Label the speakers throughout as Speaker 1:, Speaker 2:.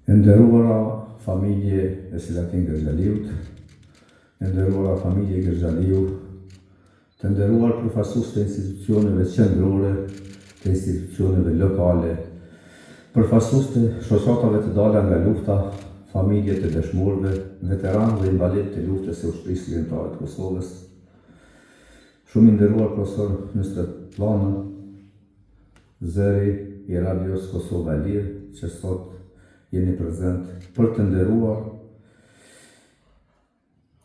Speaker 1: E nderuara familje e Selatin Gërxhaliut, e nderuara familje Gërxhaliu, të nderuar përfaqësues të institucioneve qendrore, të institucioneve lokale, përfaqësues të shoqatave të dalë nga lufta, familje të dëshmorëve, veteranë dhe invalid të luftës së ushtrisë ligjëtare të Kosovës, shumë i nderuar profesor Nusret Llana, zëri i Radios Kosova e Lirë, që sot jeni prezent për të nderuar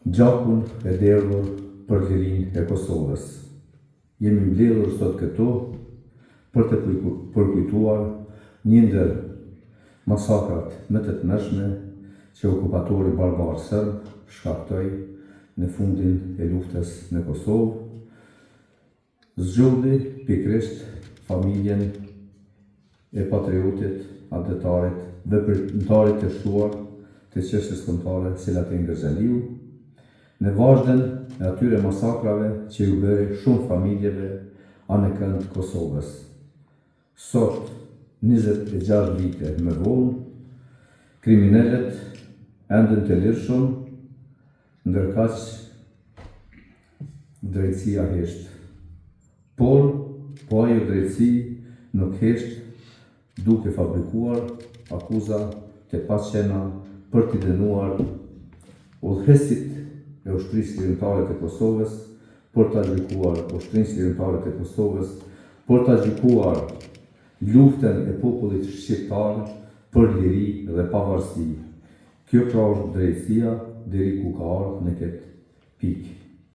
Speaker 1: gjakun e derdhur për lirinë e Kosovës. Jemi mbledhur sot këtu për të përkujtuar një ndër masakrat më të tmerrshme që okupatori barbar serb shkaktoi në fundin e luftës në Kosovë, zgjodhi pikërisht familjen e patriotit, adetarit, veprimtarit të shtuar të çështjes kombëtare Selatin Gërxhaliu, në vazhdim e atyre masakrave që u bëri shumë familjeve anë kënd Kosovës. Sot, 26 vite më vonë, kriminalet enden të lirshëm, ndërkaq drejtësia hesht. Por, po ajo drejtësi nuk hesht duke fabrikuar akuza të paqena për t'i dënuar udhëheqësit e ushtrisë ligjëtare të Kosovës, për t'a gjykuar ushtrisë ligjëtare të Kosovës, për t'a gjykuar luftën e popullit shqiptar për liri dhe pavarësi. Kjo pra është drejtësia deri ku ka ardhur në këtë pikë.